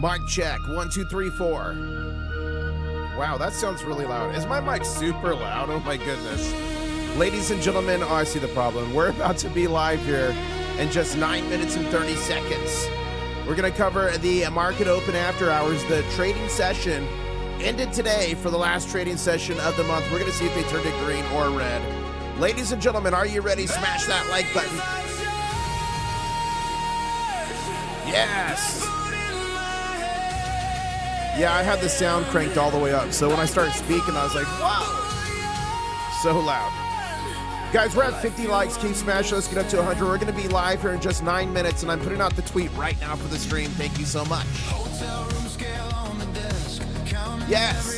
Mic check, 1, 2, 3, 4. Wow, that sounds really loud. Is my mic super loud? Oh my goodness. Ladies and gentlemen, oh, I see the problem. We're about to be live here in just 9 minutes and 30 seconds. We're gonna cover the market open after hours. The trading session ended today for the last trading session of the month. We're gonna see if they turned it green or red. Ladies and gentlemen, are you ready? Smash that like button. Yes. Yeah, I had the sound cranked all the way up, so when I started speaking, I was like, whoa! So loud. Guys, we're at 50 likes. Keep smashing. Let's get up to 100. We're going to be live here in just 9 minutes, and I'm putting out the tweet right now for the stream. Thank you so much. Yes.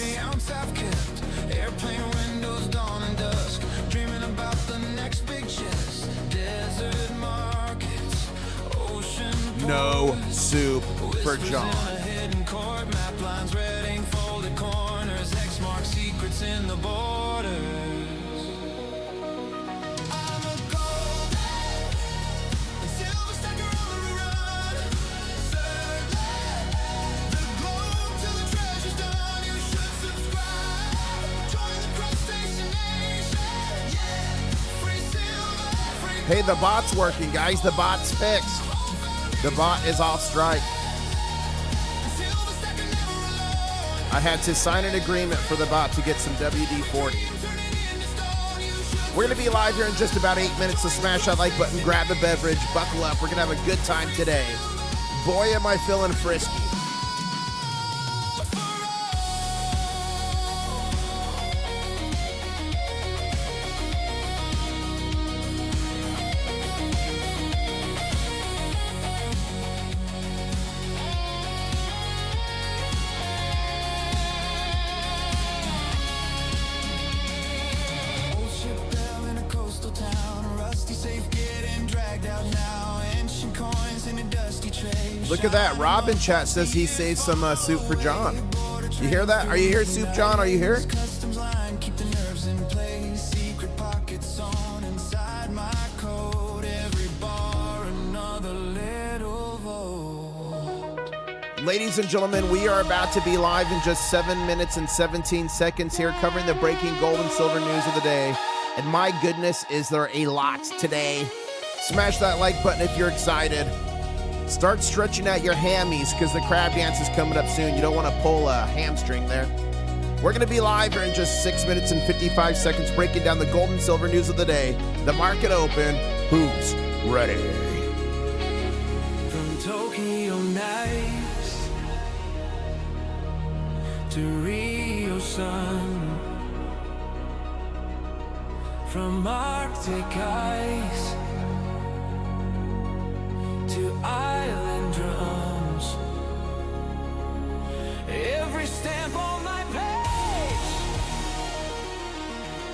No soup for John. In the borders. I'm a golden and silver stacker on the run. Circle the globe till the treasure's done. You should subscribe. Join the crustacean nation. Yeah, free silver, free. Hey, the bot's working, guys. The bot's fixed. The bot is off strike. I had to sign an agreement for the bot to get some WD-40. We're going to be live here in just about 8 minutes, so smash that like button, grab a beverage, buckle up. We're going to have a good time today. Boy, am I feeling frisky. Look at that. Robin chat says he saved some soup for John. You hear that? Are you here, Soup John? Are you here? Ladies and gentlemen, we are about to be live in just 7 minutes and 17 seconds here, covering the breaking gold and silver news of the day. And my goodness, is there a lot today. Smash that like button if you're excited. Start stretching out your hammies because the crab dance is coming up soon. You don't want to pull a hamstring there. We're going to be live here in just 6 minutes and 55 seconds, breaking down the gold and silver news of the day. The market open. Who's ready? From Tokyo nights to Rio sun, from Arctic ice to island drums, every stamp on my page,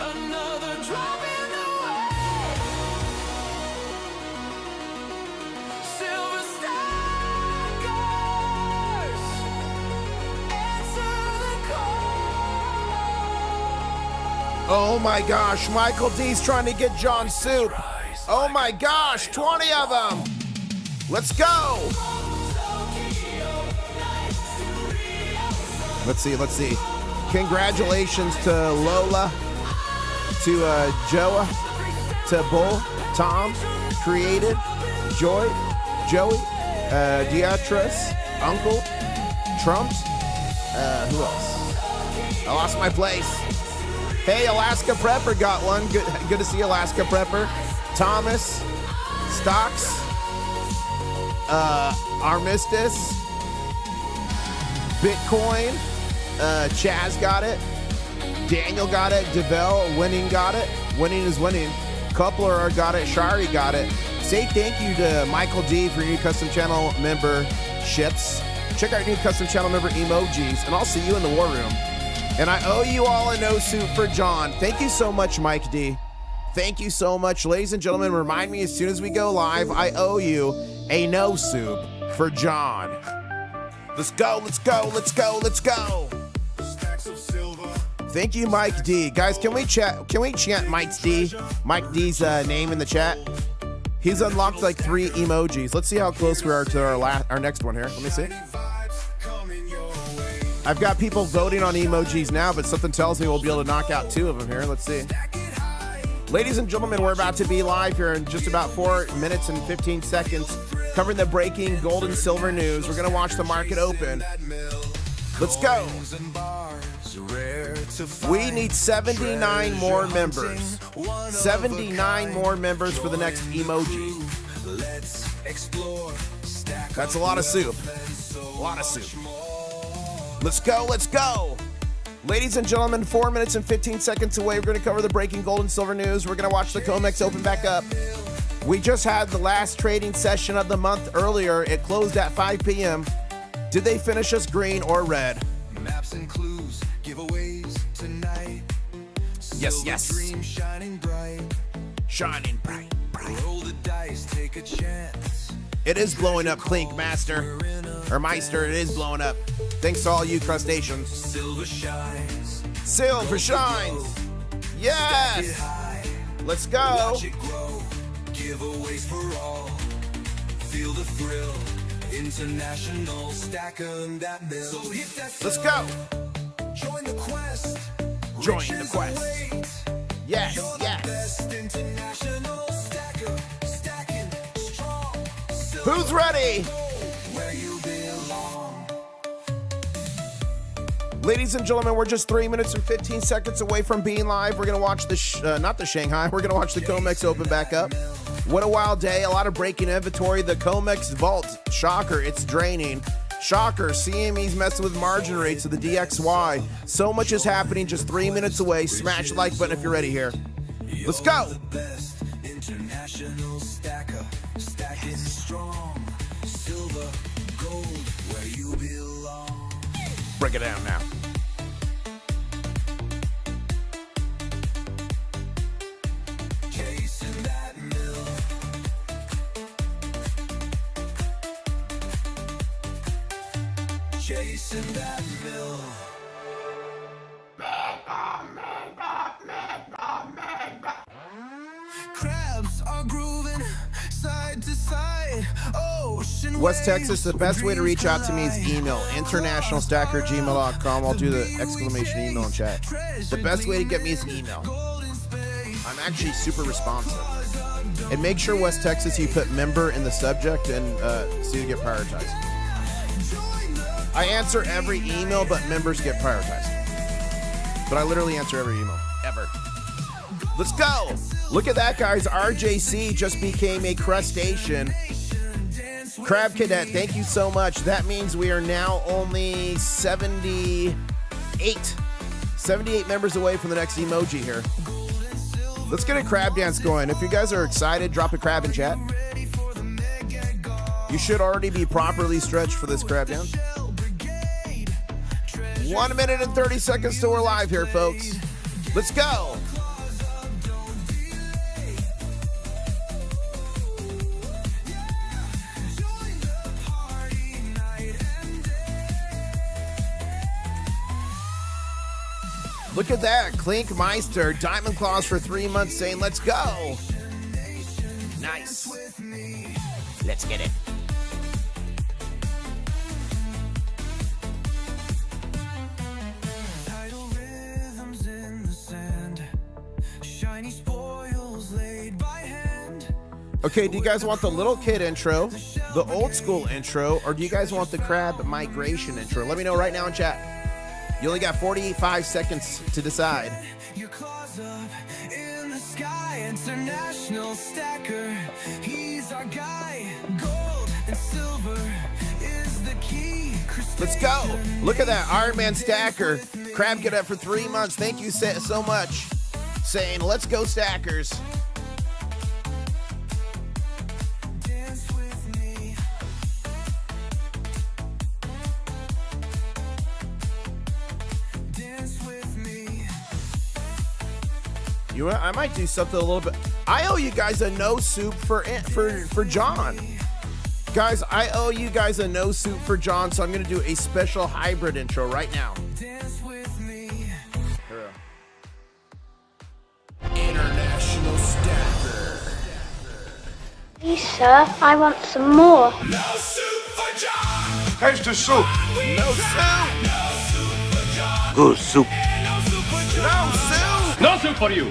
another drop in the wave, silver stackers, answer the call. Oh my gosh, Michael D's trying to get John soup. Oh my gosh, 20 of them. Let's go! Let's see. Congratulations to Lola, to Joa, to Bull, Tom, Created, Joy, Joey, Beatrice, Uncle, Trumps, who else? I lost my place. Hey, Alaska Prepper got one. Good to see Alaska Prepper. Thomas, Stocks, Armistice, Bitcoin, Chaz got it, Daniel got it, DeVell, Winning got it, Winning is winning, Coupler got it, Shari got it. Say thank you to Michael D for your new custom channel memberships. Check out your new custom channel member emojis, and I'll see you in the war room. And I owe you all a no soup for John. Thank you so much, Mike D. Thank you so much. Ladies and gentlemen, remind me as soon as we go live, I owe you a no soup for John. Let's go, let's go, let's go, let's go. Thank you, Mike D. Guys, can we chant Mike D's name in the chat? He's unlocked like 3 emojis. Let's see how close we are to our next one here. Let me see. I've got people voting on emojis now, but something tells me we'll be able to knock out 2 of them here. Let's see. Ladies and gentlemen, we're about to be live here in just about 4 minutes and 15 seconds, covering the breaking gold and silver news. We're going to watch the market open. Let's go. We need 79 more members. 79 more members for the next emoji. That's a lot of soup. A lot of soup. Let's go, let's go. Ladies and gentlemen, 4 minutes and 15 seconds away. We're going to cover the breaking gold and silver news. We're going to watch the COMEX open back up. We just had the last trading session of the month earlier. It closed at 5 p.m. Did they finish us green or red? Maps and clues, giveaways tonight. Yes, yes. Dream shining bright. Shining bright, bright. Roll the dice, take a chance. It is blowing up, Clink Master. Or Meister, it is blowing up. Thanks to all you crustaceans. Silver shines. Silver shines. Yes. Let's go. Watch it grow. Giveaways for all. Feel the thrill. International, stack 'em that mill. So hit that Let's go. Join the quest. Join the Riches quest. await. Yes, You're the yes. best international stacker. Stacking strong. Silver Who's ready? where you belong. Ladies and gentlemen, we're just 3 minutes and 15 seconds away from being live. We're going to watch the, not the Shanghai, we're going to watch the COMEX open back up. What a wild day. A lot of breaking inventory. The COMEX vault. Shocker. It's draining. Shocker. CME's messing with margin rates of the DXY. So much is happening just 3 minutes away. Smash the like button if you're ready here. Let's go. You're the best international stacker. Stacking strong. Silver, gold, where you belong. Break it down now. Chasing that mill. Chasing that mill. Crabs are grooving side to side. Ocean West Texas, the best way to reach out to me is email, internationalstacker@gmail.com. I'll do the exclamation email in chat. The best way to get me is email. I'm actually super responsive. And make sure, West Texas, you put member in the subject and so you get prioritized. I answer every email, but members get prioritized. But I literally answer every email, ever. Let's go. Look at that, guys. RJC just became a crustacean. Crab Cadet, thank you so much. That means we are now only 78 members away from the next emoji here. Let's get a crab dance going. If you guys are excited, drop a crab in chat. You should already be properly stretched for this crab dance. 1 minute and 30 seconds till we're live here, folks. Let's go. Look at that. Clink Meister, Diamond Claws for 3 months saying, let's go. Nice. Let's get it. Tidal rhythms in the sand. Shiny spoils laid by hand. Okay, do you guys want the little kid intro, the old school intro, or do you guys want the crab migration intro? Let me know right now in chat. You only got 45 seconds to decide. Your claws up in the sky. International stacker. He's our guy. Gold and silver is the key. Let's go. Look at that Iron Man stacker. Crab Cadet for 3 months. Thank you so much. Saying, let's go stackers. Dance with me. Dance with me. You know, I might do something a little bit. I owe you guys a no soup for John. Guys, I owe you guys a no soup for John, so I'm going to do a special hybrid intro right now. Dance with me. International stacker. Please, sir, I want some more. No soup for John. Taste the soup. No soup. Good soup. No, Sue! No soup for you.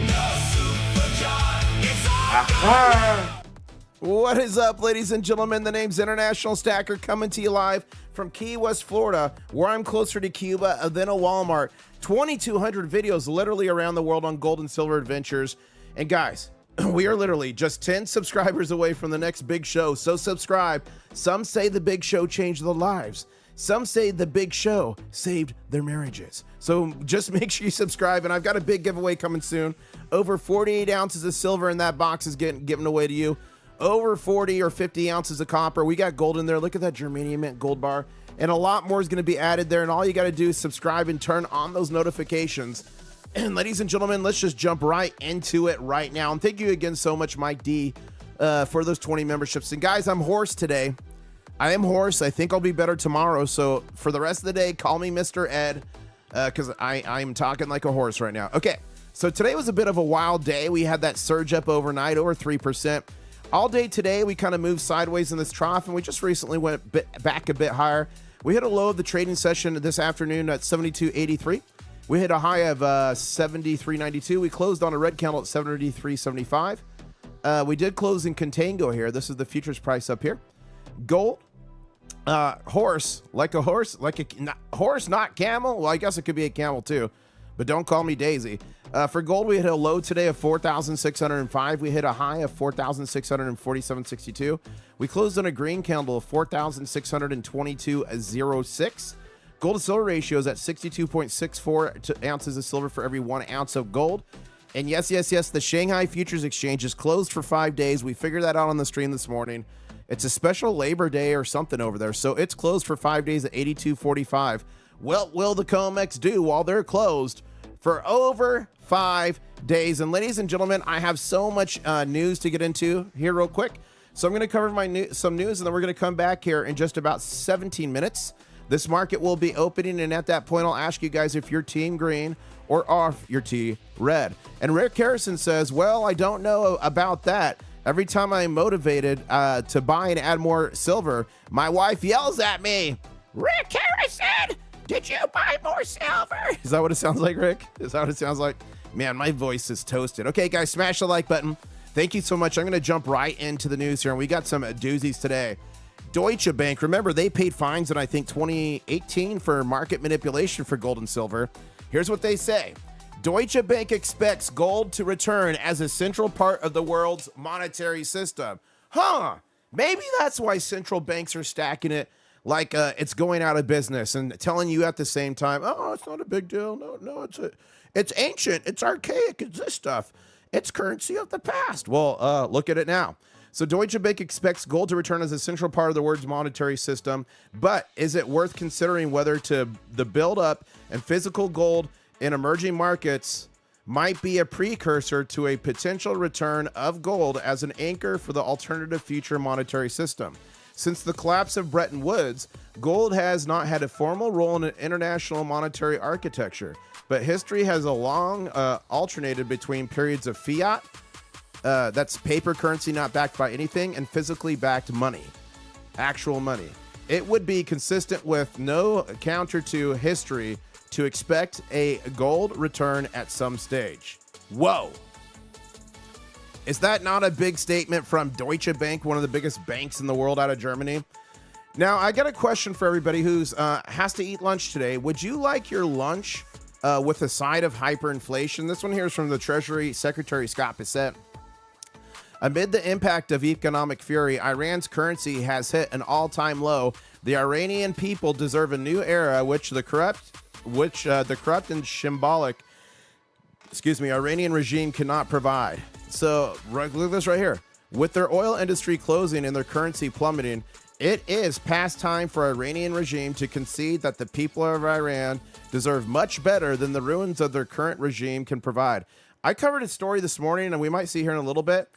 What is up, ladies and gentlemen? The name's International Stacker, coming to you live from Key West, Florida, where I'm closer to Cuba than a Walmart. 2,200 videos literally around the world on gold and silver adventures. And guys, we are literally just 10 subscribers away from the next big show, so subscribe. Some say the big show changed their lives. Some say the big show saved their marriages. So just make sure you subscribe, and I've got a big giveaway coming soon. Over 48 ounces of silver in that box is getting given away to you. Over 40 or 50 ounces of copper. We got gold in there. Look at that germanium mint gold bar. And a lot more is going to be added there. And all you got to do is subscribe and turn on those notifications. And ladies and gentlemen, let's just jump right into it right now. And thank you again so much, Mike D, for those 20 memberships. And guys, I'm hoarse today. I am hoarse. I think I'll be better tomorrow. So for the rest of the day, call me Mr. Ed, because I'm talking like a horse right now. Okay, so today was a bit of a wild day. We had that surge up overnight, over 3%. All day today, we kind of moved sideways in this trough, and we just recently went back a bit higher. We hit a low of the trading session this afternoon at 72.83. We hit a high of 73.92. We closed on a red candle at 73.75. We did close in contango here. This is the futures price up here. Gold, horse, like a horse, horse, not camel. Well, I guess it could be a camel too, but don't call me Daisy. For gold, we hit a low today of 4,605. We hit a high of 4,647.62. We closed on a green candle of 4,622.06. Gold to silver ratio is at 62.64 ounces of silver for every 1 ounce of gold. And yes, the Shanghai Futures Exchange is closed for 5 days. We figured that out on the stream this morning. It's a special Labor Day or something over there, so it's closed for 5 days at 82.45. What will the COMEX do while they're closed for over 5 days? And ladies and gentlemen, I have so much news to get into here real quick. So I'm going to cover some news, and then we're going to come back here in just about 17 minutes. This market will be opening, and at that point, I'll ask you guys if you're team green or off your team red. And Rick Harrison says, well, I don't know about that. Every time I'm motivated to buy and add more silver, my wife yells at me, Rick Harrison, did you buy more silver? Is that what it sounds like, Rick? Is that what it sounds like? Man, my voice is toasted. Okay, guys, smash the like button. Thank you so much. I'm going to jump right into the news here, and we got some doozies today. Deutsche Bank, remember, they paid fines in, I think, 2018 for market manipulation for gold and silver. Here's what they say. Deutsche Bank expects gold to return as a central part of the world's monetary system. Maybe that's why central banks are stacking it like it's going out of business and telling you at the same time, oh, it's not a big deal. No, it's ancient. It's archaic. It's this stuff. It's currency of the past. Well, look at it now. So Deutsche Bank expects gold to return as a central part of the world's monetary system, but is it worth considering whether the buildup and physical gold in emerging markets might be a precursor to a potential return of gold as an anchor for the alternative future monetary system? Since the collapse of Bretton Woods, gold has not had a formal role in an international monetary architecture, but history has a long alternated between periods of fiat, that's paper currency not backed by anything, and physically backed money, actual money. It would be consistent with no counter to history to expect a gold return at some stage. Whoa. Is that not a big statement from Deutsche Bank, one of the biggest banks in the world out of Germany? Now, I got a question for everybody who's has to eat lunch today. Would you like your lunch with a side of hyperinflation? This one here is from the Treasury Secretary Scott Bessent. Amid the impact of economic fury, Iran's currency has hit an all-time low. The Iranian people deserve a new era, which the corrupt and symbolic, Iranian regime cannot provide. So look at this right here. With their oil industry closing and their currency plummeting, it is past time for Iranian regime to concede that the people of Iran deserve much better than the ruins of their current regime can provide. I covered a story this morning, and we might see here in a little bit.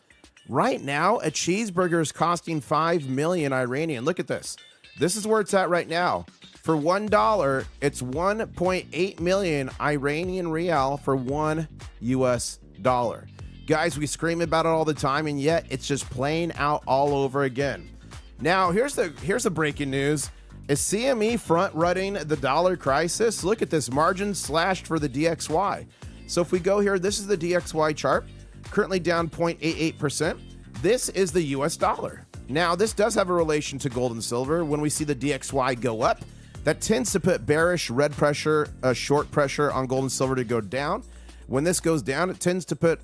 Right now, a cheeseburger is costing 5 million Iranian. Look at this. This is where it's at right now. For $1, it's 1.8 million Iranian rial for $1 US. Guys, we scream about it all the time, and yet it's just playing out all over again. Now, here's the breaking news. Is CME front running the dollar crisis? Look at this, margin slashed for the DXY. So if we go here, this is the DXY chart, currently down 0.88%. This is the US dollar. Now, this does have a relation to gold and silver. When we see the DXY go up, that tends to put bearish red pressure, short pressure on gold and silver to go down. When this goes down, it tends to put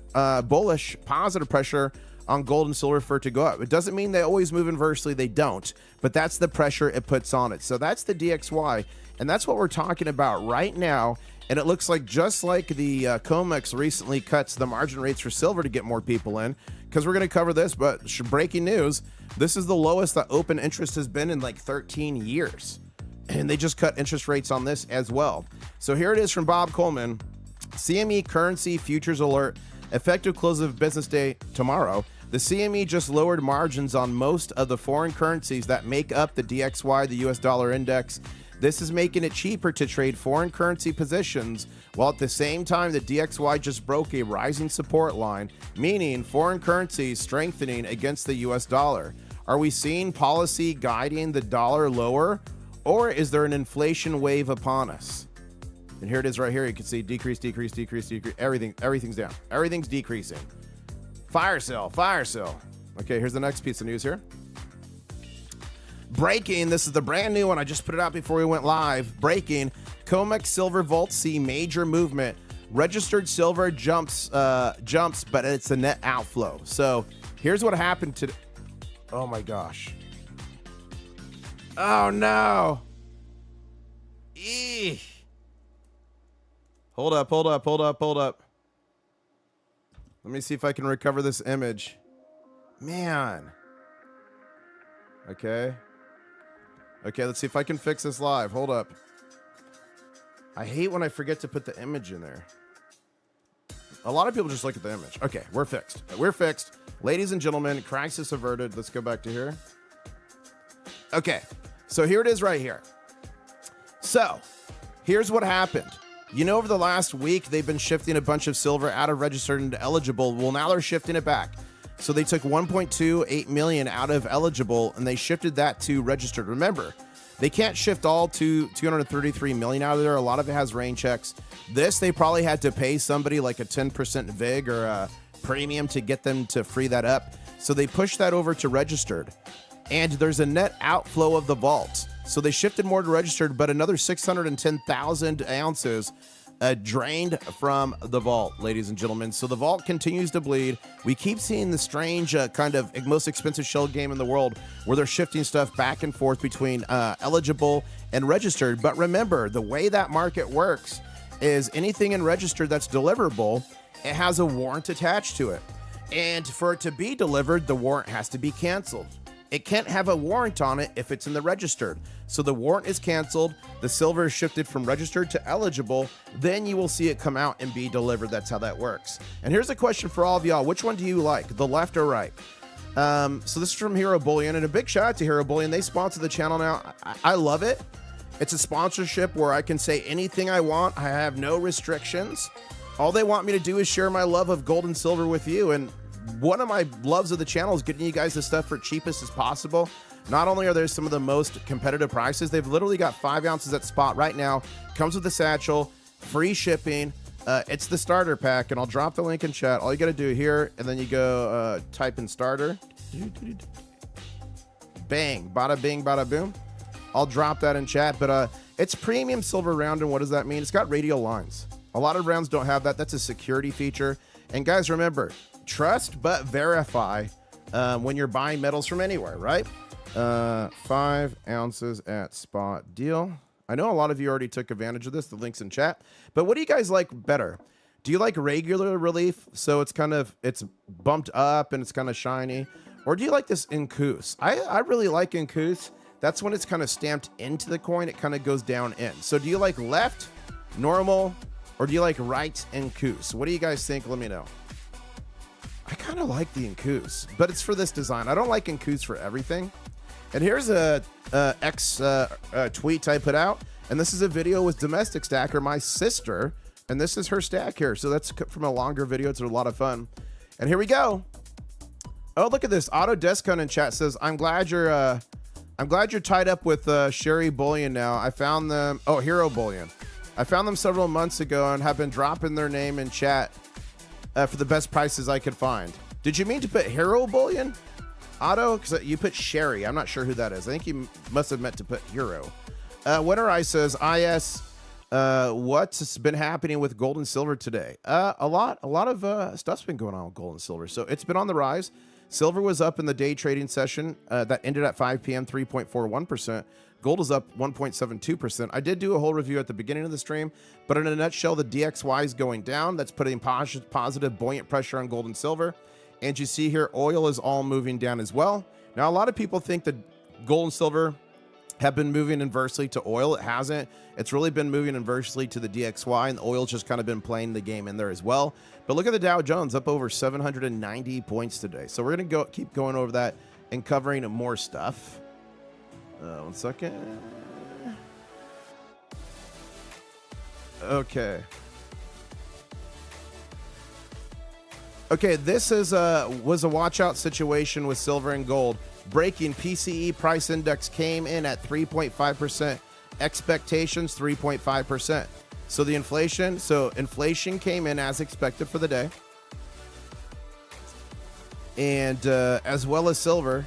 bullish, positive pressure on gold and silver for it to go up. It doesn't mean they always move inversely. They don't. But that's the pressure it puts on it. So that's the DXY. And that's what we're talking about right now. And it looks like just like the COMEX recently cuts the margin rates for silver to get more people in, because we're going to cover this. But breaking news, this is the lowest that open interest has been in like 13 years. And they just cut interest rates on this as well. So here it is from Bob Coleman. CME currency futures alert. Effective close of business day tomorrow. The CME just lowered margins on most of the foreign currencies that make up the DXY, the US dollar index. This is making it cheaper to trade foreign currency positions, while at the same time the DXY just broke a rising support line, meaning foreign currencies strengthening against the US dollar. Are we seeing policy guiding the dollar lower, or is there an inflation wave upon us? And here it is right here. You can see decrease, decrease, decrease, decrease. Everything's down. Everything's decreasing. Fire sale, fire sale. Okay, here's the next piece of news here. Breaking, this is the brand new one. I just put it out before we went live. Breaking, COMEX silver vaults see major movement. Registered silver jumps, but it's a net outflow. So here's what happened to, oh my gosh. Oh no. Eesh. Hold up. Let me see if I can recover this image. Man. Okay, let's see if I can fix this live. Hold up. I hate when I forget to put the image in there. A lot of people just look at the image. Okay, we're fixed. Ladies and gentlemen, crisis averted. Let's go back to here. Okay, so here it is right here. So, here's what happened. You know, over the last week, they've been shifting a bunch of silver out of registered into eligible. Well, now they're shifting it back. So they took 1.28 million out of eligible and they shifted that to registered. Remember, they can't shift all to 233 million out of there. A lot of it has rain checks. This, they probably had to pay somebody like a 10% VIG or a premium to get them to free that up. So they pushed that over to registered. And there's a net outflow of the vault. So they shifted more to registered, but another 610,000 ounces drained from the vault, ladies and gentlemen. So the vault continues to bleed. We keep seeing the strange kind of most expensive shell game in the world where they're shifting stuff back and forth between eligible and registered. But remember, the way that market works is anything in registered that's deliverable, it has a warrant attached to it. And for it to be delivered, the warrant has to be canceled. It can't have a warrant on it if it's in the registered. So the warrant is canceled. The silver is shifted from registered to eligible. Then you will see it come out and be delivered. That's how that works. And here's a question for all of y'all. Which one do you like, the left or right? So this is from Hero Bullion, and a big shout out to Hero Bullion. They sponsor the channel now. I love it. It's a sponsorship where I can say anything I want. I have no restrictions. All they want me to do is share my love of gold and silver with you. And one of my loves of the channel is getting you guys this stuff for cheapest as possible. Not only are there some of the most competitive prices, they've literally got 5 ounces at spot right now. Comes with the satchel, free shipping. It's the starter pack, and I'll drop the link in chat. All you got to do here, and then you go type in starter. Bang, bada bing, bada boom. I'll drop that in chat, but it's premium silver round, and what does that mean? It's got radial lines. A lot of rounds don't have that. That's a security feature. And guys, remember, trust but verify when you're buying metals from anywhere, right? 5 ounces at spot deal. I know a lot of you already took advantage of this. The link's in chat. But what do you guys like better? Do you like regular relief? So it's bumped up and it's kind of shiny. Or do you like this incus? I really like incus. That's when it's kind of stamped into the coin. It kind of goes down in. So do you like left, normal, or do you like right incus? What do you guys think? Let me know. I kind of like the incus, but it's for this design. I don't like incus for everything. And here's a tweet I put out, and this is a video with Domestic Stacker, my sister, and this is her stack here. So that's from a longer video. It's a lot of fun. And here we go. Oh, look at this. Auto Descon in chat says, I'm glad you're I'm glad you're tied up with Sherry Bullion now. I found them. Oh, Hero Bullion. I found them several months ago and have been dropping their name in chat for the best prices I could find. Did you mean to put Hero Bullion, Otto? Because you put Sherry. I'm not sure who that is. I think you must have meant to put Hero. Winter Ice says, IS, what's been happening with gold and silver today? A lot of stuff's been going on with gold and silver. So it's been on the rise. Silver was up in the day trading session that ended at 5 p.m., 3.41%. Gold is up 1.72%. I did do a whole review at the beginning of the stream, but in a nutshell, the DXY is going down. That's putting positive buoyant pressure on gold and silver. And you see here, oil is all moving down as well. Now, a lot of people think that gold and silver have been moving inversely to oil. It hasn't. It's really been moving inversely to the DXY, and the oil's just kind of been playing the game in there as well. But look at the Dow Jones, up over 790 points today. So we're going to keep going over that and covering more stuff. 1 second. Okay. Okay, this is was a watch out situation with silver and gold. Breaking PCE price index came in at 3.5%. Expectations 3.5%. So the inflation came in as expected for the day. And as well as silver.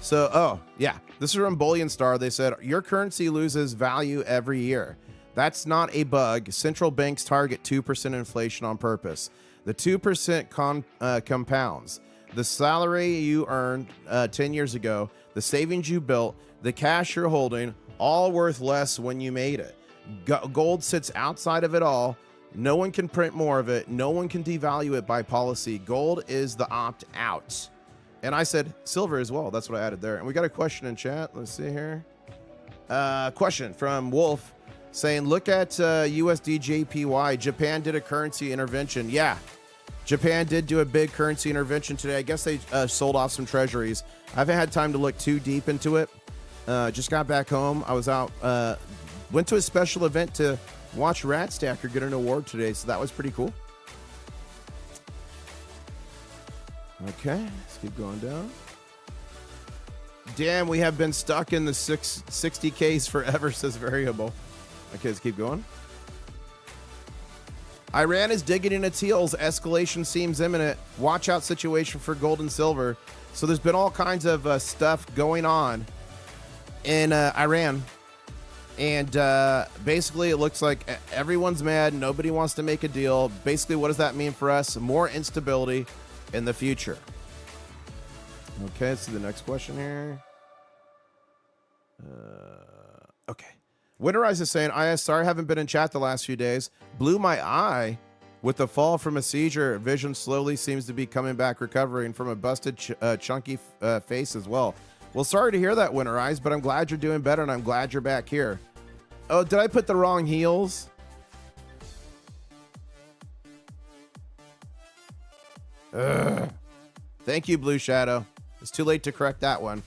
So, oh, yeah, this is from Bullion Star. They said, your currency loses value every year. That's not a bug. Central banks target 2% inflation on purpose. The 2% compounds. The salary you earned 10 years ago, the savings you built, the cash you're holding, all worth less when you made it. Gold sits outside of it all. No one can print more of it. No one can devalue it by policy. Gold is the opt-out. And I said silver as well. That's what I added there. And we got a question in chat. Let's see here. Question from Wolf saying, look at USD/JPY. Japan did a currency intervention. Yeah, Japan did do a big currency intervention today. I guess they sold off some treasuries. I haven't had time to look too deep into it. Just got back home. I was out, went to a special event to watch Rat Stacker get an award today. So that was pretty cool. Okay, let's keep going down. Damn, we have been stuck in the 60Ks forever, says Variable. Okay, let's keep going. Iran is digging in its heels. Escalation seems imminent. Watch out situation for gold and silver. So there's been all kinds of stuff going on in Iran. And basically it looks like everyone's mad. Nobody wants to make a deal. Basically, what does that mean for us? More instability in the future. Okay, let's see the next question here. Okay. Winterize is saying, sorry, I haven't been in chat the last few days. Blew my eye with the fall from a seizure. Vision slowly seems to be coming back, recovering from a busted chunky face as well. Well, sorry to hear that, Winterize, but I'm glad you're doing better, and I'm glad you're back here. Oh, did I put the wrong heels? Ugh. Thank you, Blue Shadow. It's too late to correct that one.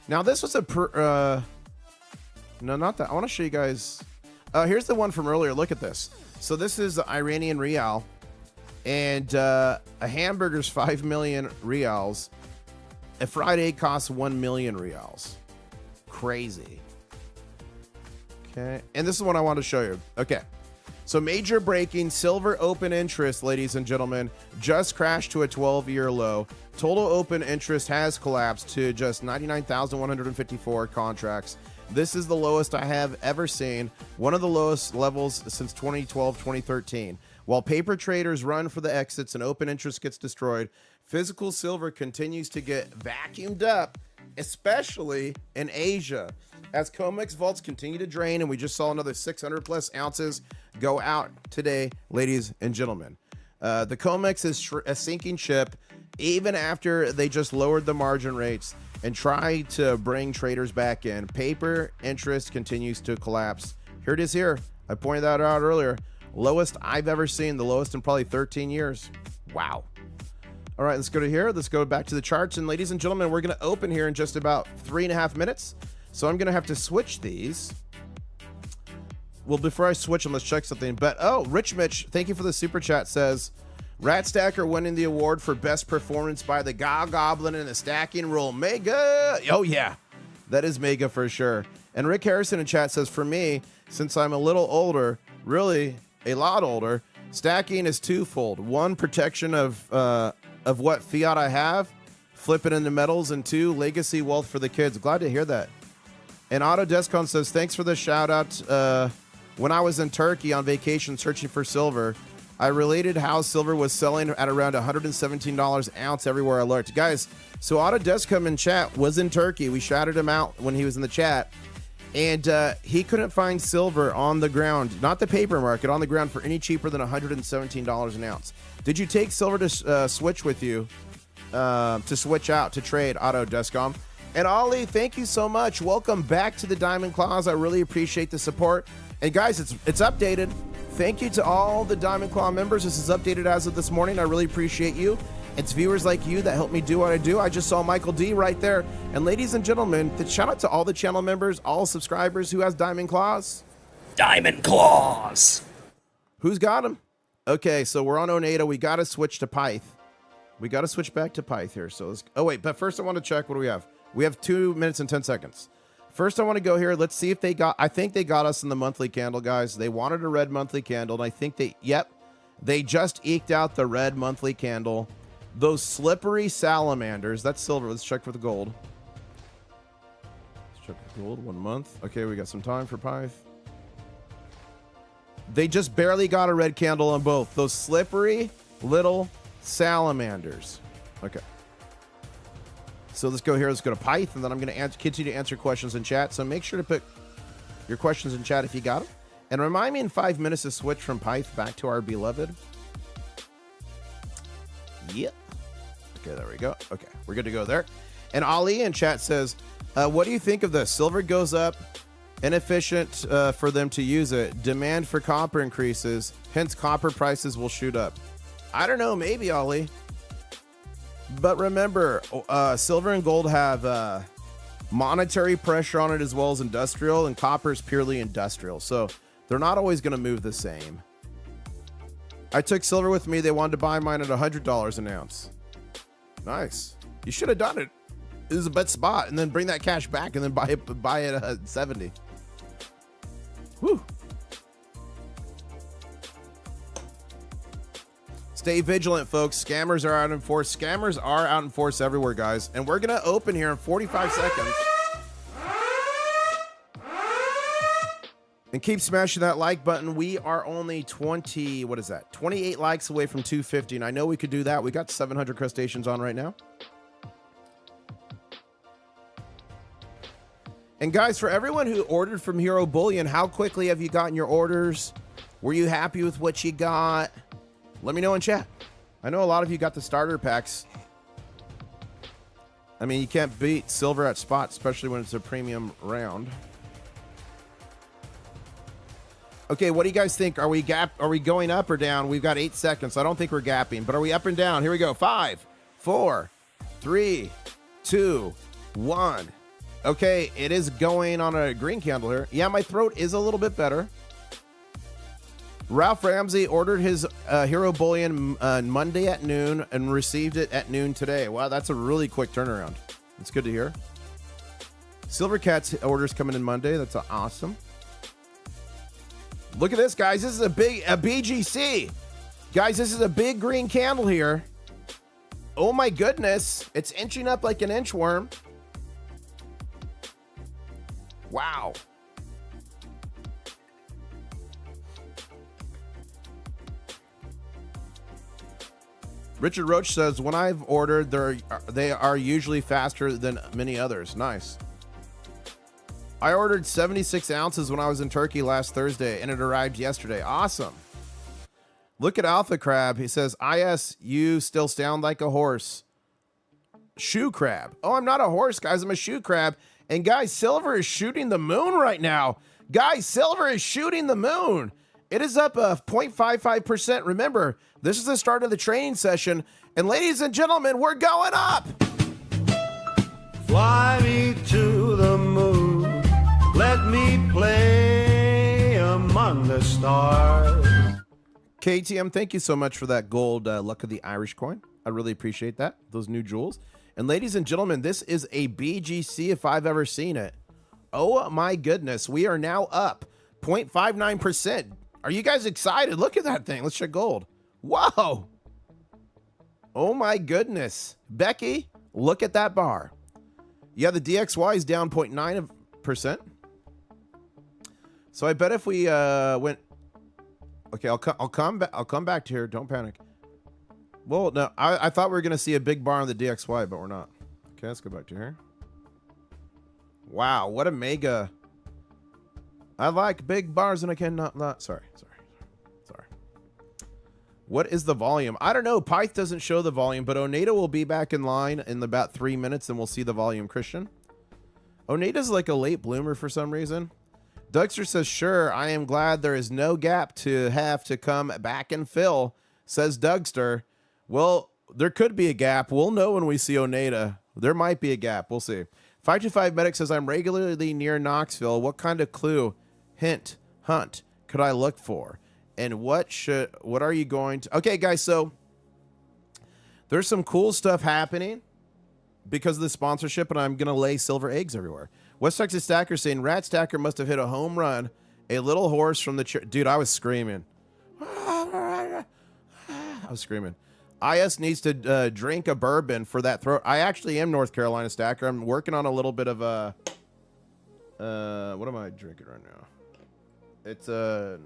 Now, this was a... no, not that. I want to show you guys... here's the one from earlier. Look at this. So this is the Iranian rial. And a hamburger's 5 million rials. A fried egg costs 1 million rials. Crazy. Okay. And this is what I want to show you. Okay. So major breaking, silver open interest, ladies and gentlemen, just crashed to a 12-year low. Total open interest has collapsed to just 99,154 contracts. This is the lowest I have ever seen, one of the lowest levels since 2012, 2013. While paper traders run for the exits and open interest gets destroyed, physical silver continues to get vacuumed up, especially in Asia. As COMEX vaults continue to drain, and we just saw another 600 plus ounces go out today, ladies and gentlemen. The COMEX is a sinking ship, even after they just lowered the margin rates and tried to bring traders back in. Paper interest continues to collapse. Here it is here. I pointed that out earlier. Lowest I've ever seen, the lowest in probably 13 years. Wow. All right, let's go to here. Let's go back to the charts. And ladies and gentlemen, we're going to open here in just about 3.5 minutes. So I'm going to have to switch these. Well, before I switch them, let's check something. But, oh, Rich Mitch, thank you for the super chat, says, Rat Stacker winning the award for best performance by the Goblin in the stacking roll. Mega. Oh, yeah. That is mega for sure. And Rick Harrison in chat says, for me, since I'm a little older, really a lot older, stacking is twofold. One, protection of what fiat I have, flip it into metals, and two, legacy wealth for the kids. Glad to hear that. And Autodescon says, thanks for the shout out. When I was in Turkey on vacation searching for silver, I related how silver was selling at around $117 an ounce everywhere I looked. Guys, so Autodescon in chat was in Turkey. We shouted him out when he was in the chat. And he couldn't find silver on the ground, not the paper market, on the ground for any cheaper than $117 an ounce. Did you take silver to switch with you, to switch out, to trade, Autodescom? And Ollie, thank you so much. Welcome back to the Diamond Claws. I really appreciate the support. And guys, it's updated. Thank you to all the Diamond Claw members. This is updated as of this morning. I really appreciate you. It's viewers like you that help me do what I do. I just saw Michael D right there. And ladies and gentlemen, shout out to all the channel members, all subscribers. Who has Diamond Claws? Diamond Claws. Who's got them? Okay, so we're on Oneida. We got to switch to Pyth. We got to switch back to Pyth here. So let's, oh wait, but first I want to check what do we have. We have 2 minutes and 10 seconds. First, I want to go here. Let's see if they got, I think they got us in the monthly candle, guys. They wanted a red monthly candle, and I think they just eked out the red monthly candle. Those slippery salamanders, that's silver. Let's check for the gold. Let's check for gold, 1 month. Okay, we got some time for Pyth. They just barely got a red candle on both. Those slippery little salamanders. Okay. So let's go here. Let's go to Pyth, and then I'm going to continue to answer questions in chat. So make sure to put your questions in chat if you got them. And remind me in 5 minutes to switch from Pyth back to our beloved. Yep. Okay, there we go. Okay, we're good to go there. And Ali in chat says, what do you think of this? Silver goes up, inefficient for them to use it. Demand for copper increases, hence copper prices will shoot up. I don't know, maybe, Ali. But remember, silver and gold have monetary pressure on it as well as industrial, and copper is purely industrial. So they're not always going to move the same. I took silver with me. They wanted to buy mine at $100 an ounce. Nice. You should have done it. It was a bet spot, and then bring that cash back and then buy it at 70. Whew. Stay vigilant, folks. Scammers are out in force. Scammers are out in force everywhere, guys. And we're going to open here in 45 seconds. And keep smashing that like button. We are only 28 likes away from 250. And I know we could do that. We got 700 crustaceans on right now. And guys, for everyone who ordered from Hero Bullion, how quickly have you gotten your orders? Were you happy with what you got? Let me know in chat. I know a lot of you got the starter packs. I mean, you can't beat silver at spot, especially when it's a premium round. Okay, what do you guys think? Are we going up or down? We've got 8 seconds. I don't think we're gapping, but are we up and down? Here we go. 5, 4, 3, 2, 1. Okay, it is going on a green candle here. Yeah, my throat is a little bit better. Ralph Ramsey ordered his Hero Bullion Monday at noon and received it at noon today. Wow, that's a really quick turnaround. It's good to hear. Silvercat's orders coming in Monday. That's awesome. Look at this, guys. This is a BGC. Guys, this is a big green candle here. Oh my goodness. It's inching up like an inchworm. Wow. Richard Roach says, when I've ordered, they are usually faster than many others. Nice. I ordered 76 ounces when I was in Turkey last Thursday, and it arrived yesterday. Awesome. Look at Alpha Crab. He says, IS, you still sound like a horse. Shoe crab. Oh, I'm not a horse, guys. I'm a shoe crab. And guys, silver is shooting the moon right now. Guys, silver is shooting the moon. It is up 0.55%. Remember, this is the start of the training session. And ladies and gentlemen, we're going up. Fly me to the moon. Let me play among the stars. KTM, thank you so much for that gold Luck of the Irish coin. I really appreciate that. Those new jewels. And ladies and gentlemen, this is a BGC if I've ever seen it. Oh my goodness. We are now up 0.59%. Are you guys excited? Look at that thing. Let's check gold. Whoa. Oh my goodness. Becky, look at that bar. Yeah, the DXY is down 0.9%. So I bet if we went, okay, I'll come back to here. Don't panic. Well, no, I thought we were gonna see a big bar on the DXY, but we're not. Okay, let's go back to here. Wow, what a mega! I like big bars and I cannot. Sorry. What is the volume? I don't know. Pyth doesn't show the volume, but Oneida will be back in line in about 3 minutes, and we'll see the volume. Christian, Oneida's like a late bloomer for some reason. Dougster says, "Sure, I am glad there is no gap to have to come back and fill," says Dougster. Well, there could be a gap. We'll know when we see Oneida. There might be a gap. We'll see. 525 Medic says, "I'm regularly near Knoxville. What kind of clue, hint, hunt could I look for? And what are you going to..." Okay, guys, so there's some cool stuff happening because of the sponsorship, and I'm going to lay silver eggs everywhere. West Texas Stacker saying, "Rat Stacker must have hit a home run. A little horse from the..." Dude, I was screaming. I was screaming. IS needs to drink a bourbon for that throat. I actually am North Carolina Stacker. I'm working on a little bit of a... what am I drinking right now? It's a...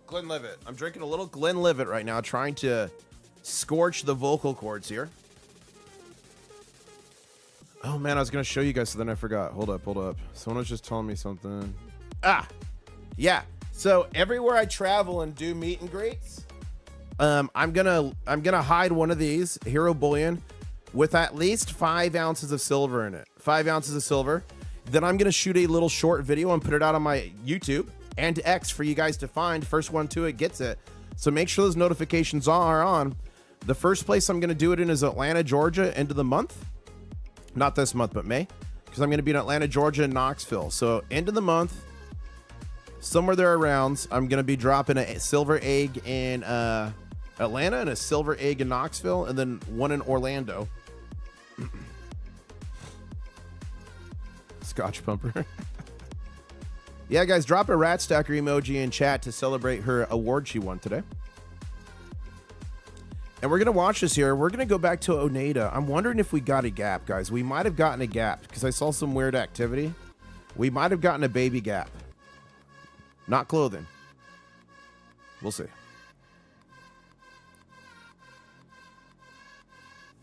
Glenlivet. I'm drinking a little Glenlivet right now, trying to scorch the vocal cords here. Oh, man, I was going to show you guys, so then I forgot. Hold up. Someone was just telling me something. Yeah. So everywhere I travel and do meet and greets, I'm gonna hide one of these Hero Bullion with at least 5 ounces of silver in it. 5 ounces of silver. Then I'm gonna shoot a little short video and put it out on my YouTube and X for you guys to find. First one to it gets it. So make sure those notifications are on. The first place I'm gonna do it in is Atlanta, Georgia, end of the month. Not this month, but May, because I'm gonna be in Atlanta, Georgia, and Knoxville. So end of the month. Somewhere there around, I'm going to be dropping a silver egg in Atlanta and a silver egg in Knoxville, and then one in Orlando. Scotch Pumper. Yeah, guys, drop a Rat Stacker emoji in chat to celebrate her award she won today. And we're going to watch this here. We're going to go back to Oneida. I'm wondering if we got a gap, guys. We might have gotten a gap because I saw some weird activity. We might have gotten a baby gap. Not clothing. We'll see.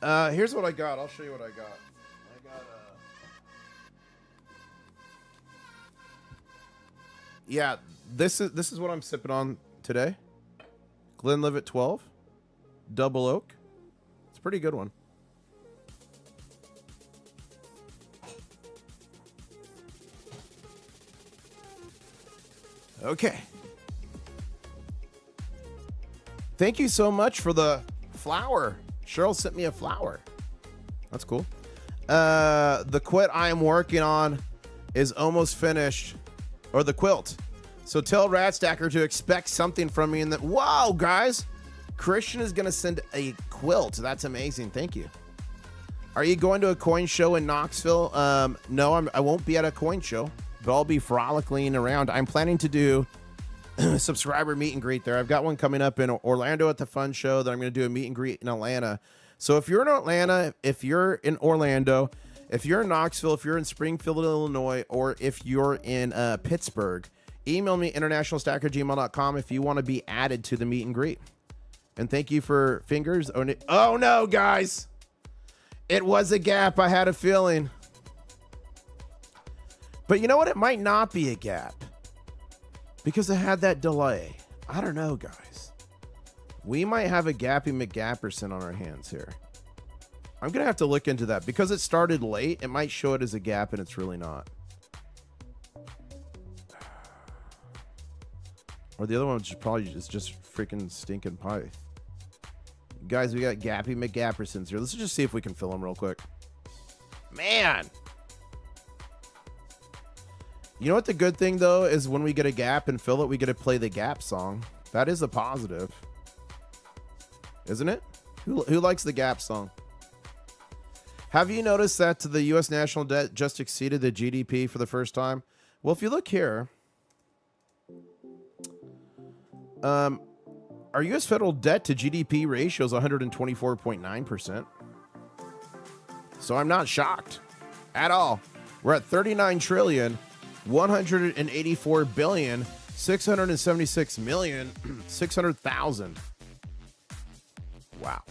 Here's what I got. I'll show you what I got. Yeah, this is what I'm sipping on today. Glenlivet 12, double oak. It's a pretty good one. Okay. Thank you so much for the flower. Cheryl sent me a flower. That's cool. The quit I am working on is almost finished. Or the quilt. So tell Rat Stacker to expect something from me in the... Wow, guys. Christian is going to send a quilt. That's amazing. Thank you. Are you going to a coin show in Knoxville? No, I won't be at a coin show. But I'll be frolicking around. I'm planning to do subscriber meet and greet there. I've got one coming up in Orlando at the Fun Show. Then I'm going to do a meet and greet in Atlanta. So if you're in Atlanta, if you're in Orlando, if you're in Knoxville, if you're in Springfield, Illinois, or if you're in Pittsburgh, email me internationalstacker@gmail.com if you want to be added to the meet and greet. And thank you for fingers. Oh no, guys. It was a gap. I had a feeling. But you know what? It might not be a gap because it had that delay. I don't know, guys. We might have a Gappy McGapperson on our hands here. I'm going to have to look into that because it started late. It might show it as a gap and it's really not. Or the other one is probably just freaking stinking pie. Guys, we got Gappy McGappersons here. Let's just see if we can fill them real quick. Man. You know what the good thing, though, is when we get a gap and fill it, we get to play the gap song. That is a positive. isn't it? Who likes the Gap song? Have you noticed that the U.S. national debt just exceeded the GDP for the first time? Well, if you look here, our U.S. federal debt to GDP ratio is 124.9%. So I'm not shocked at all. We're at 39 trillion, 184 billion, 676 million, 600,000. Wow.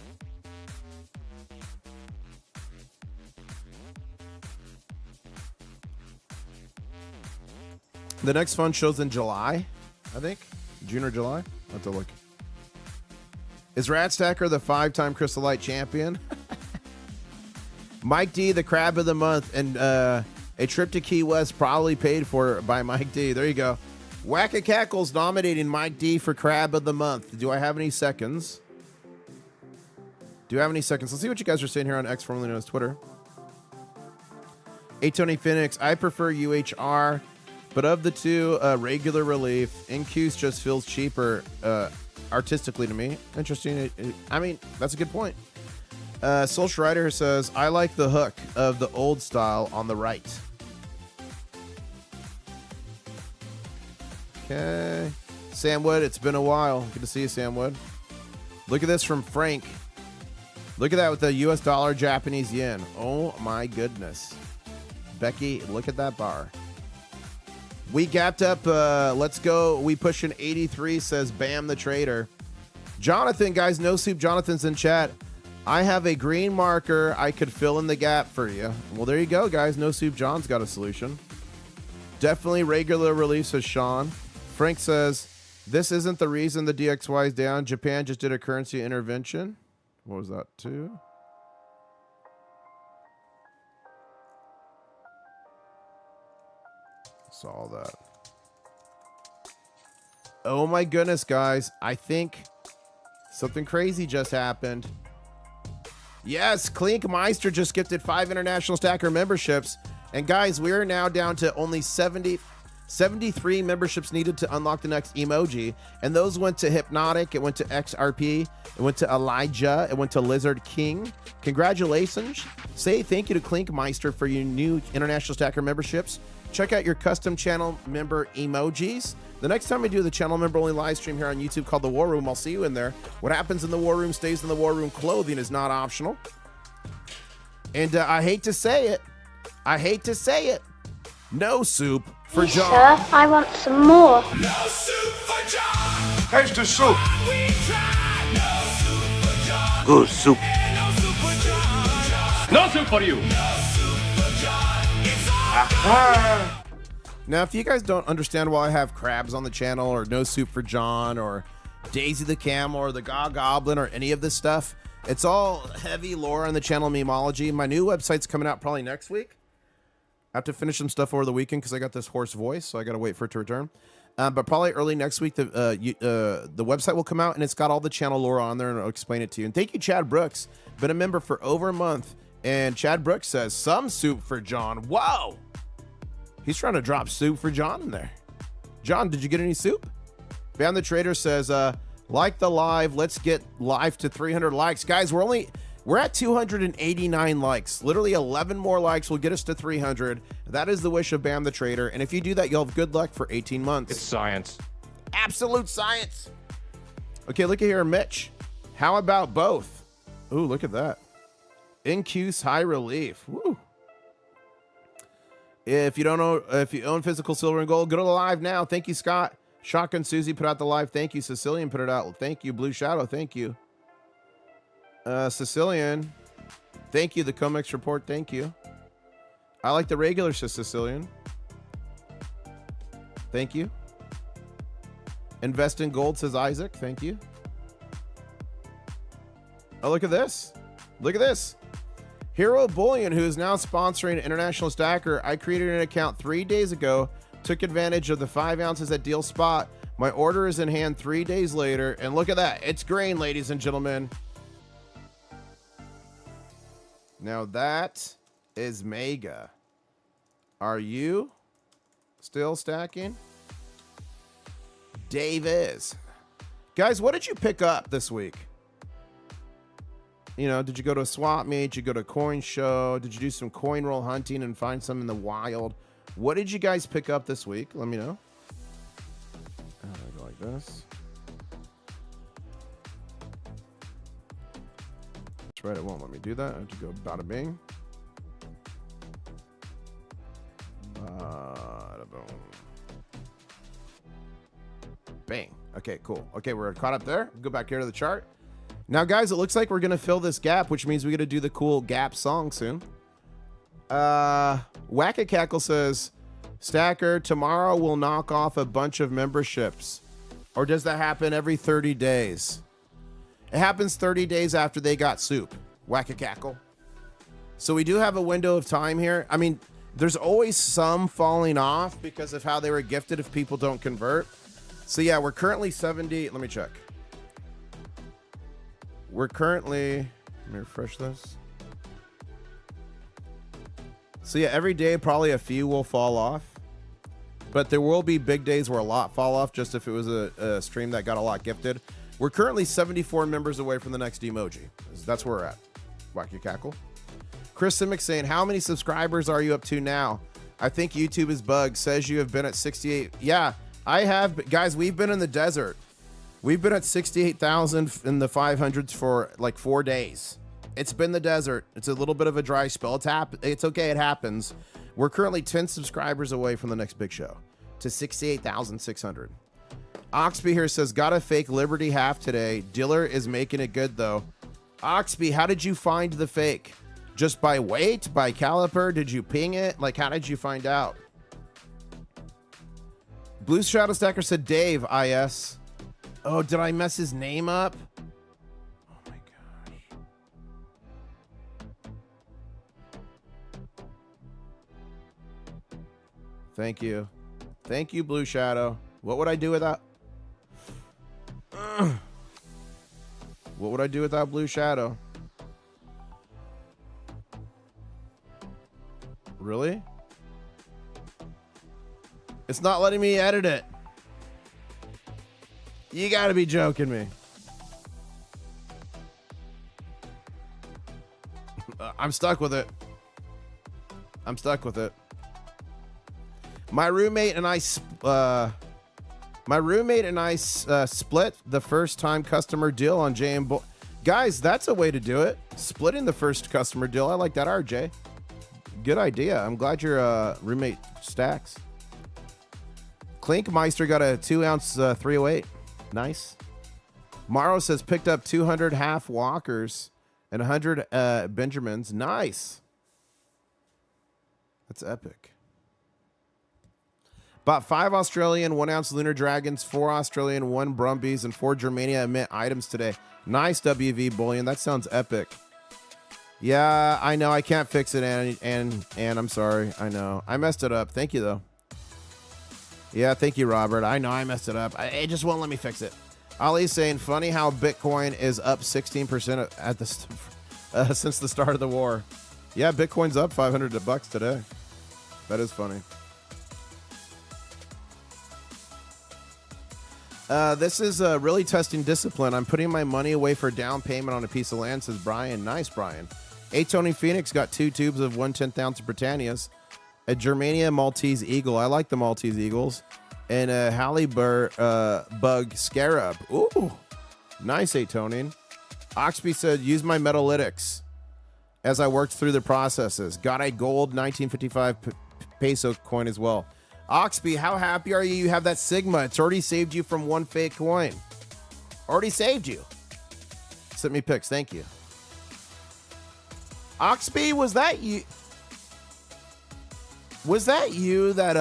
The next fund shows in July, I think. June or July? I'll have to look. Is Rat Stacker the 5-time Crystal Light champion? Mike D, the crab of the month, and a trip to Key West probably paid for by Mike D. There you go. Wacka Cackles nominating Mike D for crab of the month. Do I have any seconds? Do you have any seconds? Let's see what you guys are saying here on X, formerly known as Twitter. Hey, Tony Phoenix, I prefer UHR, but of the two, regular relief, NQ's just feels cheaper artistically to me. Interesting. I mean, that's a good point. Social Rider says, I like the hook of the old style on the right. Okay. Sam Wood, it's been a while. Good to see you, Sam Wood. Look at this from Frank. Look at that with the US dollar, Japanese yen. Oh my goodness. Becky, look at that bar. We gapped up. Let's go. We push an 83, says Bam the Trader. Jonathan, guys, no soup. Jonathan's in chat. I have a green marker. I could fill in the gap for you. Well, there you go, guys. No soup. John's got a solution. Definitely regular relief, says Sean. Frank says, this isn't the reason the DXY is down. Japan just did a currency intervention. What was that, too? Saw that. Oh my goodness, guys. I think something crazy just happened. Yes, Clink Meister just gifted 5 international stacker memberships. And guys, we are now down to only 73 memberships needed to unlock the next emoji. And those went to Hypnotic, it went to XRP, it went to Elijah, it went to Lizard King. Congratulations. Say thank you to Clink Meister for your new international stacker memberships. Check out your custom channel member emojis. The next time we do the channel member only live stream here on YouTube called The War Room, I'll see you in there. What happens in the War Room stays in the War Room. Clothing is not optional. And I hate to say it. No soup for John. Sir, I want some more. No soup for John. Taste the soup. We try. No soup for John. Good soup. No soup for John. No soup for you. No soup for John. It's all good. Now, if you guys don't understand why I have crabs on the channel, or No Soup for John, or Daisy the Camel, or the Goblin, or any of this stuff, it's all heavy lore on the channel memology. My new website's coming out probably next week. I have to finish some stuff over the weekend because I got this hoarse voice, so I got to wait for it to return. But probably early next week, the website will come out, and it's got all the channel lore on there, and I'll explain it to you. And thank you, Chad Brooks. Been a member for over a month, and Chad Brooks says, some soup for John. Whoa! He's trying to drop soup for John in there. John, did you get any soup? Bam the Trader says, like the live, let's get live to 300 likes. Guys, we're at 289 likes. Literally 11 more likes will get us to 300. That is the wish of Bam the Trader. And if you do that, you'll have good luck for 18 months. It's science. Absolute science. Okay, look at here, Mitch. How about both? Ooh, look at that. NQ's high relief. Woo. If you don't know, if you own physical silver and gold, go to the live now. Thank you, Scott. Shotgun Susie put out the live. Thank you. Sicilian put it out. Thank you. Blue Shadow. Thank you. Sicilian. Thank you. The COMEX report. Thank you. I like the regular, says Sicilian. Thank you. Invest in gold, says Isaac. Thank you. Oh, look at this. Look at this. Hero Bullion, who is now sponsoring International Stacker. I created an account 3 days ago, took advantage of the 5 ounces at deal spot. My order is in hand 3 days later, and look at that. It's green, ladies and gentlemen. Now that is mega. Are you still stacking? Dave is. Guys, what did you pick up this week? You know, did you go to a swap meet? Did you go to a coin show? Did you do some coin roll hunting and find some in the wild? What did you guys pick up this week? Let me know. How do I go like this? That's right, it won't let me do that. I have to go bada bing. Bada boom. Bang. Okay, cool. Okay, we're caught up there. Go back here to the chart. Now, guys, it looks like we're going to fill this gap, which means we got to do the cool gap song soon. Whack-a-Cackle says, Stacker, tomorrow we'll knock off a bunch of memberships. Or does that happen every 30 days? It happens 30 days after they got soup. Whack-a-Cackle. So we do have a window of time here. I mean, there's always some falling off because of how they were gifted if people don't convert. So yeah, we're currently 70. Let me check. We're currently, let me refresh this. So yeah, every day probably a few will fall off, but there will be big days where a lot fall off just if it was a stream that got a lot gifted. We're currently 74 members away from the next emoji. That's where we're at. Wacky Cackle. Chris Simic saying, how many subscribers are you up to now? I think YouTube is bugged. Says you have been at 68. Yeah, I have. Guys, we've been in the desert. We've been at 68,000 in the 500s for like 4 days. It's been the desert. It's a little bit of a dry spell. It's okay. It happens. We're currently 10 subscribers away from the next big show to 68,600. Oxby here says, got a fake Liberty half today. Diller is making it good though. Oxby, how did you find the fake? Just by weight, by caliper? Did you ping it? Like, how did you find out? Blue Shadow Stacker said, Dave, IS. Oh, did I mess his name up? Oh my gosh. Thank you. Thank you, Blue Shadow. What would I do without... What would I do without Blue Shadow? Really? It's not letting me edit it. You gotta be joking me. I'm stuck with it. I'm stuck with it. My roommate and I split the first time customer deal on JM. Guys, that's a way to do it. Splitting the first customer deal. I like that, RJ. Good idea. I'm glad your roommate stacks. Klinkmeister got a 2-ounce 308. Nice. Morrow says picked up 200 half walkers and 100 Benjamins. Nice. That's epic. Bought 5 Australian 1-ounce Lunar Dragons, 4 Australian 1 Brumbies, and 4 Germania Mint items today. Nice, WV Bullion. That sounds epic. Yeah, I know. I can't fix it, and I'm sorry. I know. I messed it up. Thank you, though. Yeah, thank you, Robert. I know I messed it up. It just won't let me fix it. Ali's saying, funny how Bitcoin is up 16% at the since the start of the war. Yeah, Bitcoin's up $500 today. That is funny. This is really testing discipline. I'm putting my money away for down payment on a piece of land, says Brian. Nice, Brian. A Tony Phoenix got 2 tubes of 1/10 ounce Britannias. A Germania Maltese Eagle. I like the Maltese Eagles. And a Bug Scarab. Ooh. Nice, Atonian. Oxby said, use my Metalytics as I worked through the processes. Got a gold 1955 peso coin as well. Oxby, how happy are you? You have that Sigma. It's already saved you from 1 fake coin. Already saved you. Sent me pics. Thank you. Oxby, was that you? Was that you that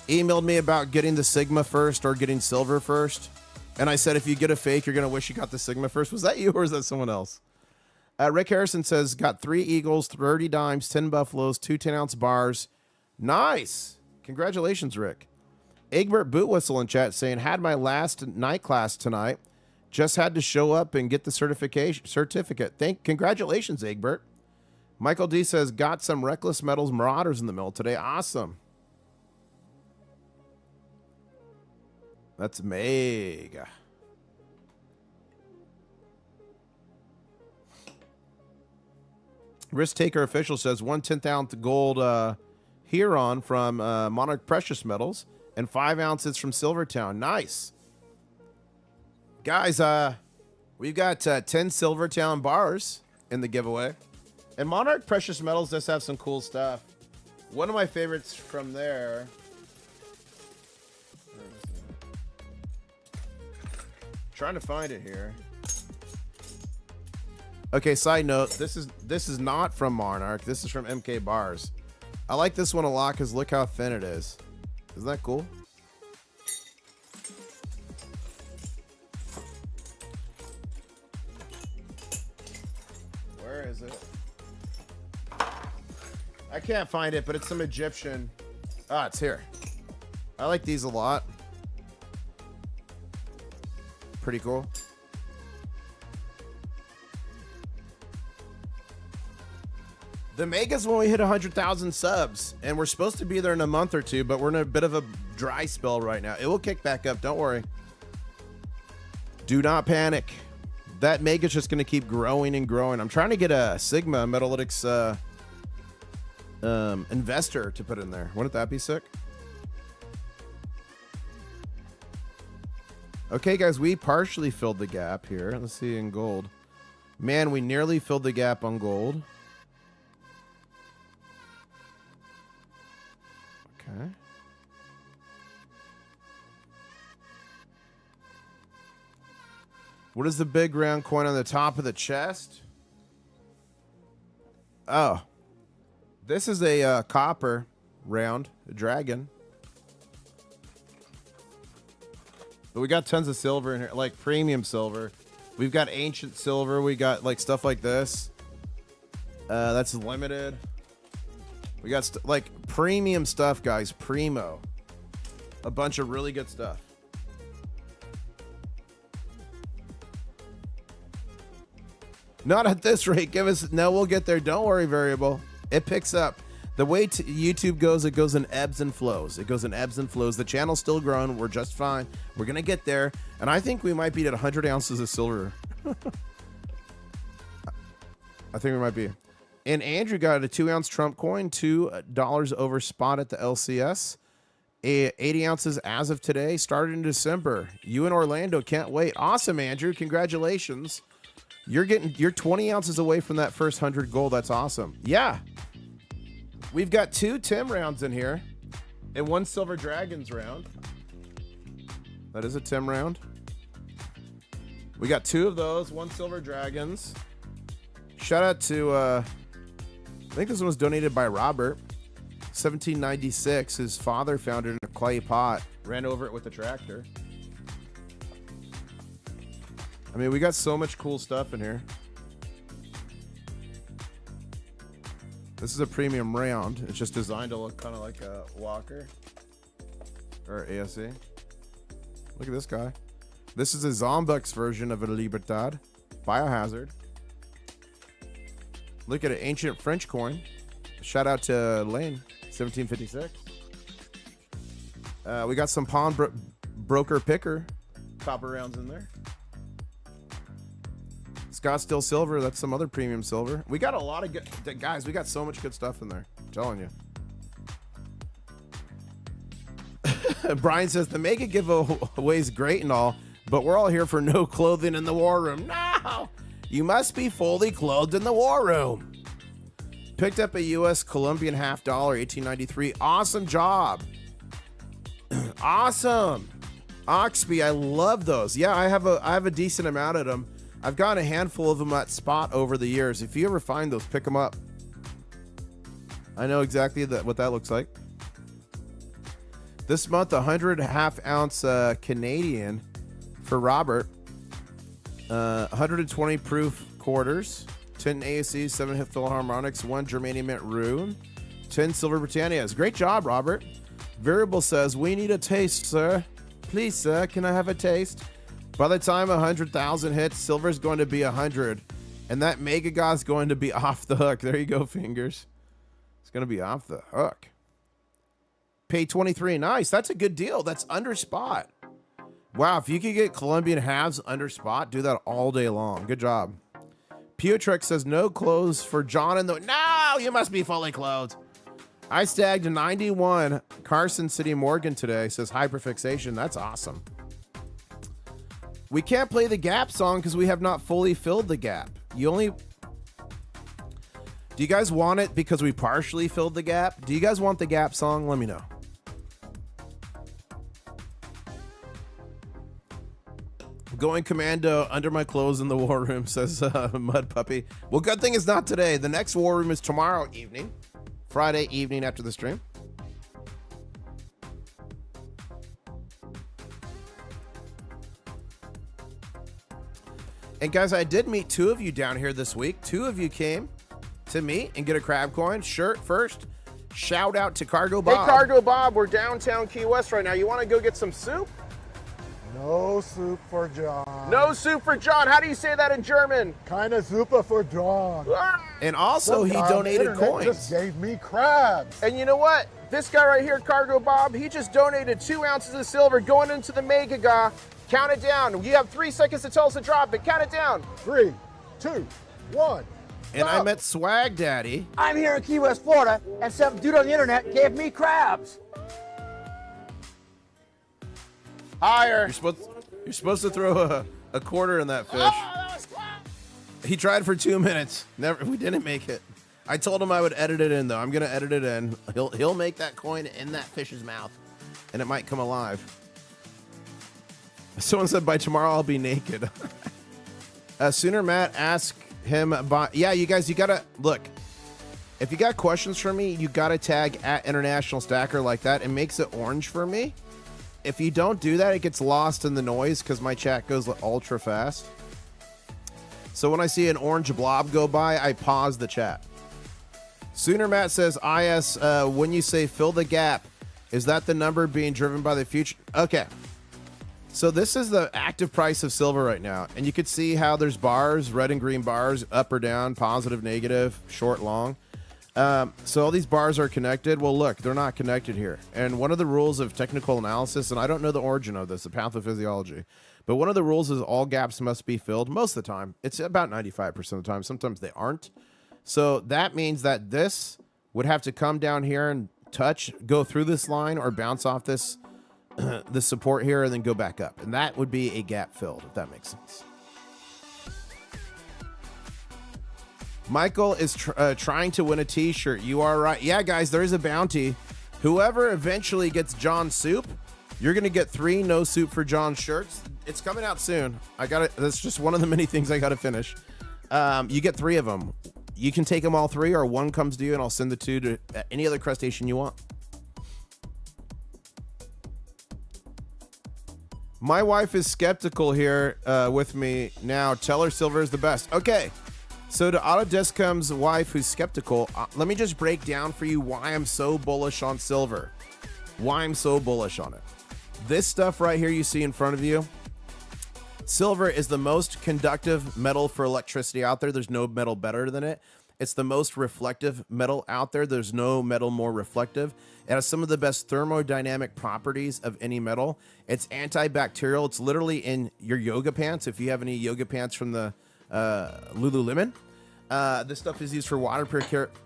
emailed me about getting the Sigma first or getting silver first? And I said, if you get a fake, you're going to wish you got the Sigma first. Was that you or is that someone else? Rick Harrison says, got 3 Eagles, 30 dimes, 10 Buffaloes, 2 10-ounce bars. Nice. Congratulations, Rick. Egbert Boot Whistle in chat saying, had my last night class tonight. Just had to show up and get the certificate. Congratulations, Egbert. Michael D says, got some Reckless Metals Marauders in the mill today. Awesome. That's mega. Risk Taker Official says 1/10 ounce gold Huron from Monarch Precious Metals and 5 ounces from Silvertown. Nice. Guys, we've got 10 Silvertown bars in the giveaway. And Monarch Precious Metals does have some cool stuff. One of my favorites from there. Trying to find it here. Okay, side note, this is not from Monarch. This is from MK Bars. I like this one a lot because look how thin it is. Isn't that cool? Where is it? I can't find it, but it's some Egyptian. Ah, it's here. I like these a lot. Pretty cool. The mega's when we hit 100,000 subs, and we're supposed to be there in a month or two, but we're in a bit of a dry spell right now. It will kick back up. Don't worry. Do not panic. That mega's just going to keep growing and growing. I'm trying to get a Sigma Metalytics investor to put in there. Wouldn't that be sick? Okay, guys, we partially filled the gap here. Let's see in gold. Man, we nearly filled the gap on gold. Okay. What is the big round coin on the top of the chest? Oh. This is a copper round, a dragon. But we got tons of silver in here, like premium silver. We've got ancient silver. We got like stuff like this. That's limited. We got like premium stuff, guys. Primo. A bunch of really good stuff. Not at this rate. Give us, no, we'll get there. Don't worry, variable. It picks up. The way YouTube goes, it goes in ebbs and flows. It goes in ebbs and flows. The channel's still growing. We're just fine. We're going to get there. And I think we might be at 100 ounces of silver. I think we might be. And Andrew got a 2-ounce Trump coin, $2 over spot at the LCS. 80 ounces as of today. Started in December. You in Orlando. Can't wait. Awesome, Andrew. Congratulations. You're 20 ounces away from that first 100 gold. That's awesome. Yeah. We've got 2 Tim rounds in here and 1 Silver Dragons round. That is a Tim round. We got 2 of those, 1 Silver Dragons. Shout out to, I think this one was donated by Robert. 1796. His father found it in a clay pot, ran over it with a tractor. I mean, we got so much cool stuff in here. This is a premium round. It's just designed to look kind of like a Walker or ASE. Look at this guy. This is a Zombux version of a Libertad. Biohazard. Look at an ancient French coin. Shout out to Lane, 1756. We got some pawn broker picker copper rounds in there. Scottsdale silver, that's some other premium silver. We got a lot of good guys. We got so much good stuff in there. I'm telling you. Brian says the mega giveaway is great and all, but we're all here for no clothing in the war room. No, you must be fully clothed in the war room. Picked up a U.S. Colombian $50, 1893. Awesome job. Awesome. Oxby, I love those. Yeah, I have a decent amount of them. I've gotten a handful of them at spot over the years. If you ever find those, pick them up. I know exactly what that looks like. This month, 100 half-ounce Canadian for Robert. 120 proof quarters. 10 ASCs, 7 Philharmonics, 1 Germanium Mint Rune, 10 Silver Britannias. Great job, Robert. Variable says, we need a taste, sir. Please, sir, can I have a taste? By the time 100,000 hits, silver's going to be 100. And that Mega God's going to be off the hook. There you go, fingers. It's going to be off the hook. Pay 23. Nice. That's a good deal. That's under spot. Wow, if you could get Colombian halves under spot, do that all day long. Good job. Pewtrek says no clothes for John and the. No, you must be fully clothed. I stagged a 91. Carson City Morgan today says hyperfixation. That's awesome. We can't play the gap song because we have not fully filled the gap. You only. Do you guys want it because we partially filled the gap? Do you guys want the gap song? Let me know. Going commando under my clothes in the war room, says Mud Puppy. Well, good thing it's not today. The next war room is tomorrow evening, Friday evening after the stream. And guys, I did meet two of you down here this week. Two of you came to meet and get a crab coin shirt first. Shout out to Cargo Bob. Hey, Cargo Bob, we're downtown Key West right now. You want to go get some soup? No soup for John. No soup for John. How do you say that in German? Keine Suppe for John. And also, he donated coins. Just gave me crabs. And you know what? This guy right here, Cargo Bob, he just donated 2 ounces of silver going into the Mega. Count it down. You have 3 seconds to tell us to drop it. Count it down. 3, 2, 1. And I met Swag Daddy. I'm here in Key West, Florida, and some dude on the internet gave me crabs. Higher. You're supposed to throw a quarter in that fish. Oh, that was close. He tried for 2 minutes. We didn't make it. I told him I would edit it in though. I'm gonna edit it in. He'll make that coin in that fish's mouth, and it might come alive. Someone said by tomorrow I'll be naked. Sooner Matt ask him about. Yeah, you guys, you gotta look. If you got questions for me, you gotta tag at International Stacker like that. It makes it orange for me. If you don't do that, it gets lost in the noise because my chat goes ultra fast. So when I see an orange blob go by, I pause the chat. Sooner Matt says, IS, when you say fill the gap, is that the number being driven by the future? Okay. So this is the active price of silver right now. And you can see how there's bars, red and green bars, up or down, positive, negative, short, long. So all these bars are connected. Well, look, they're not connected here. And one of the rules of technical analysis, and I don't know the origin of this, the pathophysiology, but one of the rules is all gaps must be filled most of the time. It's about 95% of the time. Sometimes they aren't. So that means that this would have to come down here and touch, go through this line or bounce off this, the support here and then go back up. And that would be a gap filled, if that makes sense. Michael is trying to win a t-shirt. You are right. Yeah, guys, there is a bounty. Whoever eventually gets John soup, you're going to get 3 no soup for John shirts. It's coming out soon. That's just one of the many things I got to finish. You get 3 of them. You can take them all 3 or one comes to you and I'll send the 2 to any other crustacean you want. My wife is skeptical here with me now. Tell her silver is the best. Okay. So to Autodescom's wife who's skeptical, let me just break down for you why I'm so bullish on silver. Why I'm so bullish on it. This stuff right here you see in front of you, silver is the most conductive metal for electricity out there. There's no metal better than it. It's the most reflective metal out there. There's no metal more reflective. It has some of the best thermodynamic properties of any metal. It's antibacterial. It's literally in your yoga pants. If you have any yoga pants from the Lululemon. This stuff is used for water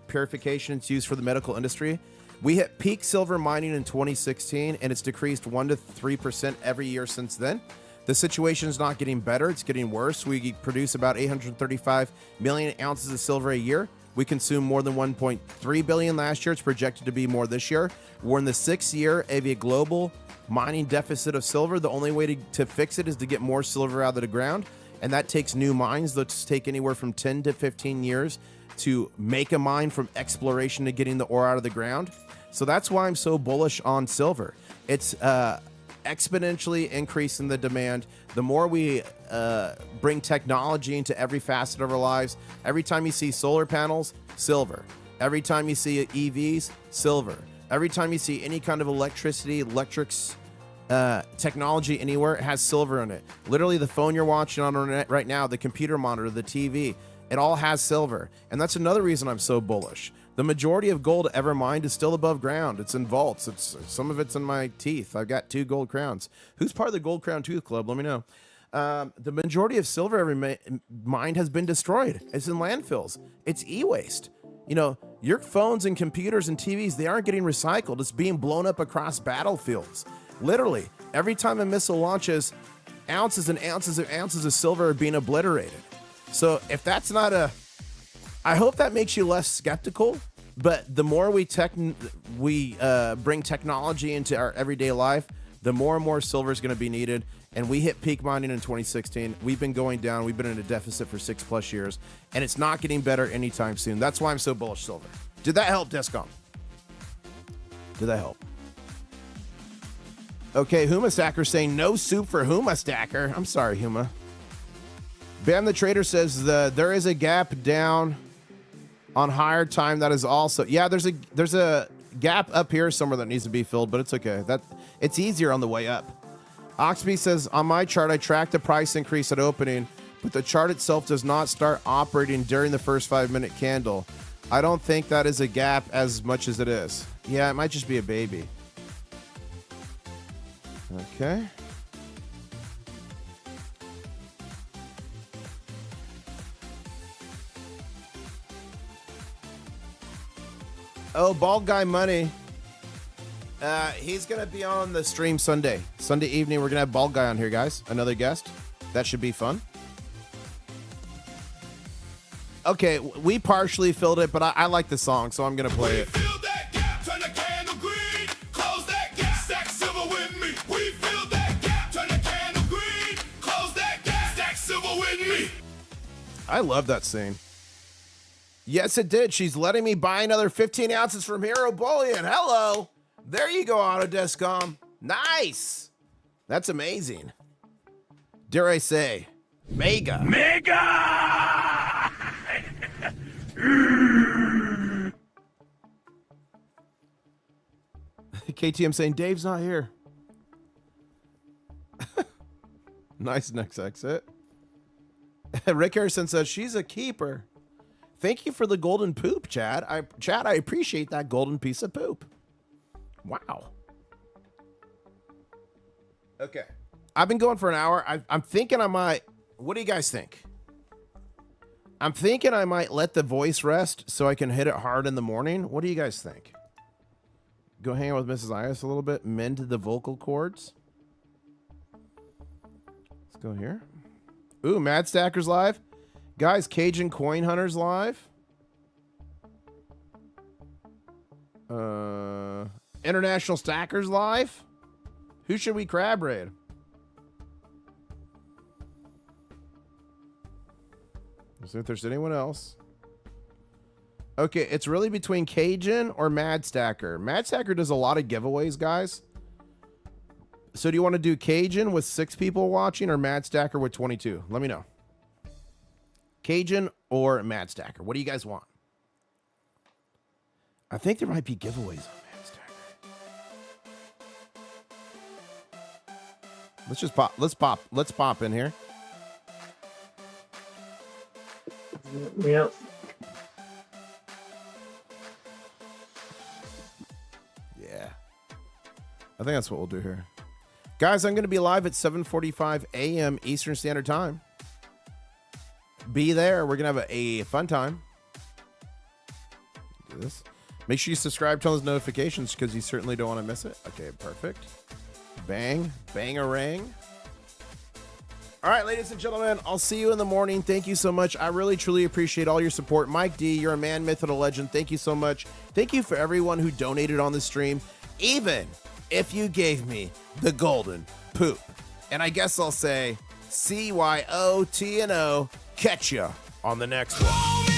purification. It's used for the medical industry. We hit peak silver mining in 2016, and it's decreased 1 to 3% every year since then. The situation is not getting better. It's getting worse. We produce about 835 million ounces of silver a year. We consumed more than 1.3 billion last year. It's projected to be more this year. We're in the 6th year of a global mining deficit of silver. The only way to fix it is to get more silver out of the ground. And that takes new mines. Let's take anywhere from 10 to 15 years to make a mine from exploration to getting the ore out of the ground. So that's why I'm so bullish on silver. It's exponentially increasing the demand. The more we bring technology into every facet of our lives, every time you see solar panels, silver. Every time you see EVs, silver. Every time you see any kind of electrics, technology anywhere, it has silver in it. Literally the phone you're watching on right now, the computer monitor, the TV, it all has silver. And that's another reason I'm so bullish. The majority of gold ever mined is still above ground. It's in vaults. Some of it's in my teeth. I've got 2 gold crowns. Who's part of the Gold Crown Tooth Club? Let me know. The majority of silver every mined has been destroyed. It's in landfills. It's e-waste. You know, your phones and computers and TVs, they aren't getting recycled. It's being blown up across battlefields. Literally, every time a missile launches, ounces and ounces and ounces of silver are being obliterated. So if that's not I hope that makes you less skeptical. But the more we bring technology into our everyday life, the more and more silver is going to be needed. And we hit peak mining in 2016. We've been going down. We've been in a deficit for 6+ years, and it's not getting better anytime soon. That's why I'm so bullish silver. Did that help, Discom? Did that help? Okay, Huma Stacker saying no soup for Huma Stacker. I'm sorry, Huma. Bam the Trader says there is a gap down on higher time that is also, yeah, there's a gap up here somewhere that needs to be filled, but it's okay. It's easier on the way up. Oxby says, on my chart, I track the price increase at opening, but the chart itself does not start operating during the first 5-minute candle. I don't think that is a gap as much as it is. Yeah, it might just be a baby. Okay. Oh, Bald Guy Money. He's going to be on the stream Sunday. Sunday evening, we're going to have Bald Guy on here, guys. Another guest. That should be fun. Okay, we partially filled it, but I like the song, so I'm going to play it. Fill that gap, turn the candle green. Close that gap, stack silver with me. We fill that gap, turn the candle green. Close that gap, stack silver with me. I love that scene. Yes, it did. She's letting me buy another 15 ounces from Hero Bullion. Hello. There you go, Autodescom. Nice. That's amazing. Dare I say, mega. KTM saying Dave's not here. Nice next exit. Rick Harrison says she's a keeper. Thank you for the golden poop, Chad. I appreciate that golden piece of poop. Wow. Okay. I've been going for an hour. I'm thinking I might. What do you guys think? I'm thinking I might let the voice rest so I can hit it hard in the morning. What do you guys think? Go hang out with Mrs. Iris a little bit. Mend the vocal cords. Let's go here. Ooh, Mad Stacker's live. Guys, Cajun Coin Hunters live. International Stackers live. Who should we crab raid? Let's see if there's anyone else. Okay, it's really between Cajun or Mad Stacker. Mad Stacker does a lot of giveaways, guys. So do you want to do Cajun with 6 people watching or Mad Stacker with 22? Let me know. Cajun or Mad Stacker? What do you guys want? I think there might be giveaways on Mad Stacker. Let's pop in here. Yep. Yeah. I think that's what we'll do here. Guys, I'm going to be live at 7:45 a.m. Eastern Standard Time. Be there. We're going to have a fun time. Do this. Make sure you subscribe, turn those notifications because you certainly don't want to miss it. Okay, perfect. Bang. Bang-a-rang. All right, ladies and gentlemen, I'll see you in the morning. Thank you so much. I really, truly appreciate all your support. Mike D, you're a man, myth, and a legend. Thank you so much. Thank you for everyone who donated on the stream, even if you gave me the golden poop. And I guess I'll say CYOTNO. Catch ya on the next one.